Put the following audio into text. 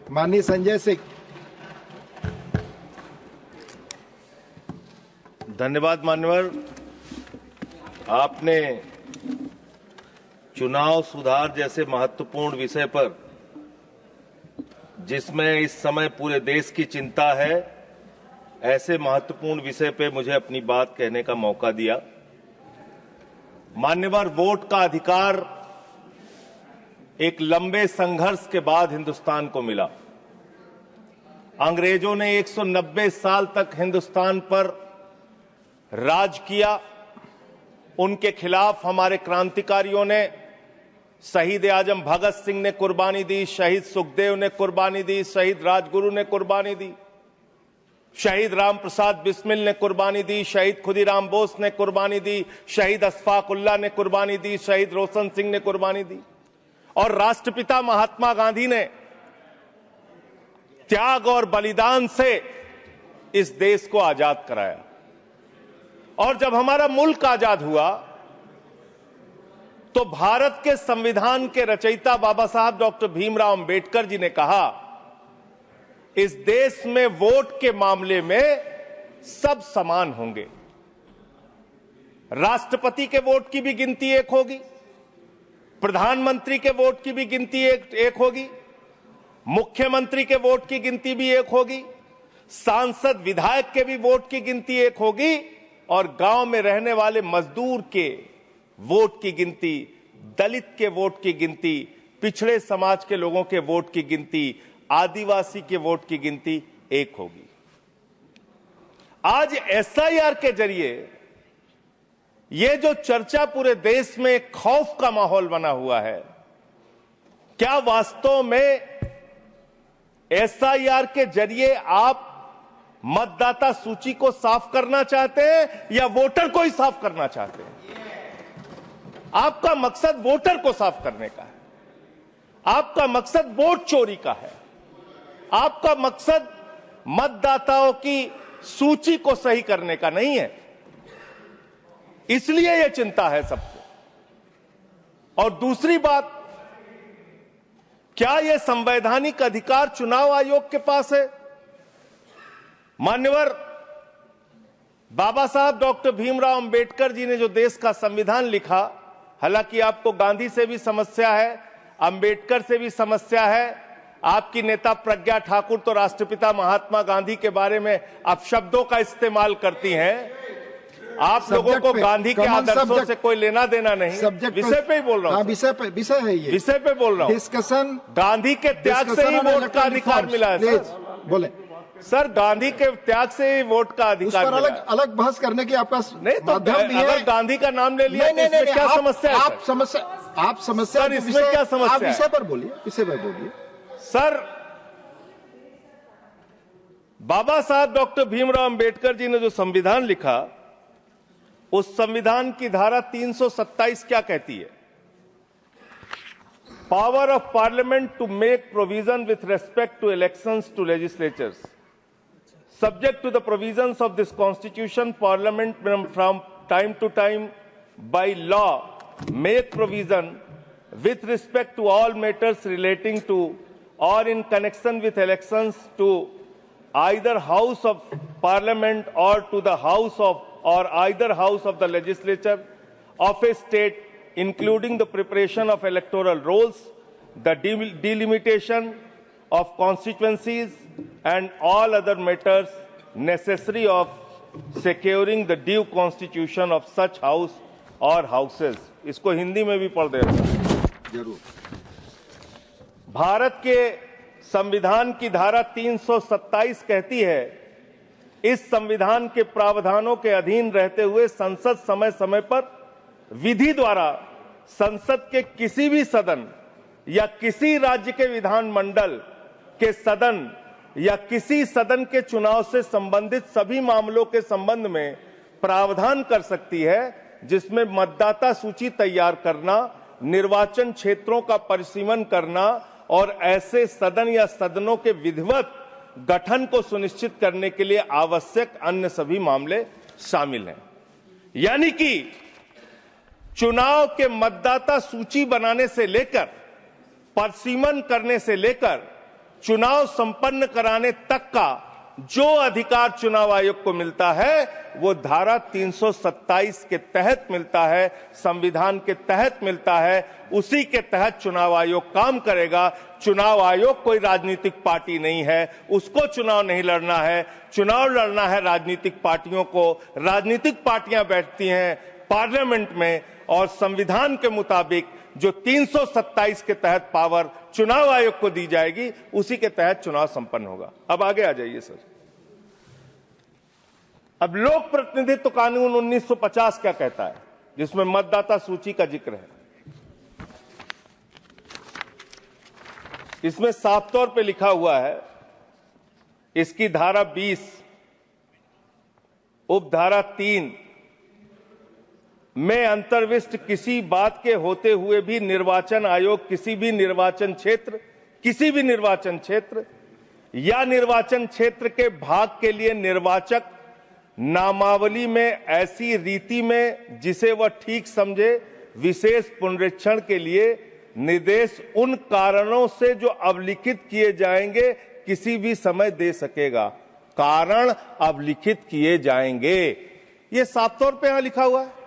माननीय संजय सिंह। धन्यवाद मान्यवर। आपने चुनाव सुधार जैसे महत्वपूर्ण विषय पर, जिसमें इस समय पूरे देश की चिंता है, ऐसे महत्वपूर्ण विषय पे मुझे अपनी बात कहने का मौका दिया। मान्यवर, वोट का अधिकार एक लंबे संघर्ष के बाद हिंदुस्तान को मिला। अंग्रेजों ने 190 साल तक हिंदुस्तान पर राज किया। उनके खिलाफ हमारे क्रांतिकारियों ने, शहीद आजम भगत सिंह ने कुर्बानी दी, शहीद सुखदेव ने कुर्बानी दी, शहीद राजगुरु ने कुर्बानी दी, शहीद राम प्रसाद बिस्मिल ने कुर्बानी दी, शहीद खुदीराम बोस ने कुर्बानी दी, शहीद अशफाक उल्लाह ने कुर्बानी दी, शहीद रोशन सिंह ने कुर्बानी दी, और राष्ट्रपिता महात्मा गांधी ने त्याग और बलिदान से इस देश को आजाद कराया। और जब हमारा मुल्क आजाद हुआ तो भारत के संविधान के रचयिता बाबा साहब डॉक्टर भीमराव अंबेडकर जी ने कहा, इस देश में वोट के मामले में सब समान होंगे। राष्ट्रपति के वोट की भी गिनती एक होगी, प्रधानमंत्री के वोट की भी गिनती एक होगी, मुख्यमंत्री के वोट की गिनती भी एक होगी, सांसद विधायक के भी वोट की गिनती एक होगी, और गांव में रहने वाले मजदूर के वोट की गिनती, दलित के वोट की गिनती, पिछड़े समाज के लोगों के वोट की गिनती, आदिवासी के वोट की गिनती एक होगी। आज एसआईआर के जरिए ये जो चर्चा पूरे देश में खौफ का माहौल बना हुआ है, क्या वास्तव में एसआईआर के जरिए आप मतदाता सूची को साफ करना चाहते हैं या वोटर को ही साफ करना चाहते हैं? आपका मकसद वोटर को साफ करने का है, आपका मकसद वोट चोरी का है, आपका मकसद मतदाताओं की सूची को सही करने का नहीं है। इसलिए यह चिंता है सबको। और दूसरी बात, क्या यह संवैधानिक अधिकार चुनाव आयोग के पास है? मान्यवर, बाबा साहब डॉक्टर भीमराव अंबेडकर जी ने जो देश का संविधान लिखा, हालांकि आपको गांधी से भी समस्या है, अंबेडकर से भी समस्या है, आपकी नेता प्रज्ञा ठाकुर तो राष्ट्रपिता महात्मा गांधी के बारे में अपशब्दों का इस्तेमाल करती हैं। आप लोगों को गांधी के आदर्शों से कोई लेना देना नहीं। विषय पे ही बोल रहा हूं। विषय है ये, विषय पे बोल रहा हूं। डिस्कशन, गांधी के त्याग से ही वोट का अधिकार मिला है सर। बोले सर, गांधी के त्याग से ही वोट का अधिकार मिला है। अलग बहस करने की आपका नहीं तो अगर गांधी का नाम ले लिया तो इसमें क्या समस्या है? आप समस्या सर, इसमें क्या समस्या है? विषय पर बोलिए, विषय पर बोलिए सर। बाबा साहब डॉक्टर भीमराव अंबेडकर जी ने जो संविधान लिखा, उस संविधान की धारा 327 क्या कहती है? Power of parliament to make provision with respect to elections to legislatures subject to the provisions of this constitution, parliament from time to time by law make provision with respect to all matters relating to or in connection with elections to either house of parliament or to the house of or either house of the legislature of a state, including the preparation of electoral rolls, the delimitation of constituencies and all other matters necessary of securing the due constitution of such house or houses। इसको हिंदी में भी पढ़ देना जरूर। भारत के संविधान की धारा 327 कहती है, इस संविधान के प्रावधानों के अधीन रहते हुए संसद समय समय पर विधि द्वारा संसद के किसी भी सदन या किसी राज्य के विधानमंडल के सदन या किसी सदन के चुनाव से संबंधित सभी मामलों के संबंध में प्रावधान कर सकती है, जिसमें मतदाता सूची तैयार करना, निर्वाचन क्षेत्रों का परिसीमन करना और ऐसे सदन या सदनों के विधिवत गठन को सुनिश्चित करने के लिए आवश्यक अन्य सभी मामले शामिल हैं। यानी कि चुनाव के मतदाता सूची बनाने से लेकर, परिसीमन करने से लेकर चुनाव संपन्न कराने तक का जो अधिकार चुनाव आयोग को मिलता है वो धारा 327 के तहत मिलता है, संविधान के तहत मिलता है। उसी के तहत चुनाव आयोग काम करेगा। चुनाव आयोग कोई राजनीतिक पार्टी नहीं है, उसको चुनाव नहीं लड़ना है। चुनाव लड़ना है राजनीतिक पार्टियों को। राजनीतिक पार्टियां बैठती हैं पार्लियामेंट में और संविधान के मुताबिक जो 327 के तहत पावर चुनाव आयोग को दी जाएगी, उसी के तहत चुनाव संपन्न होगा। अब आगे आ जाइए सर। अब लोक प्रतिनिधित्व कानून 1950 क्या कहता है, जिसमें मतदाता सूची का जिक्र है। इसमें साफ तौर पे लिखा हुआ है, इसकी धारा 20 उपधारा 3 में अंतर्विष्ट किसी बात के होते हुए भी निर्वाचन आयोग किसी भी निर्वाचन क्षेत्र या निर्वाचन क्षेत्र के भाग के लिए निर्वाचक नामावली में ऐसी रीति में जिसे वह ठीक समझे विशेष पुनरीक्षण के लिए निर्देश उन कारणों से जो अवलिखित किए जाएंगे किसी भी समय दे सकेगा। कारण अवलिखित किए जाएंगे, ये साफ तौर पे यहां लिखा हुआ है।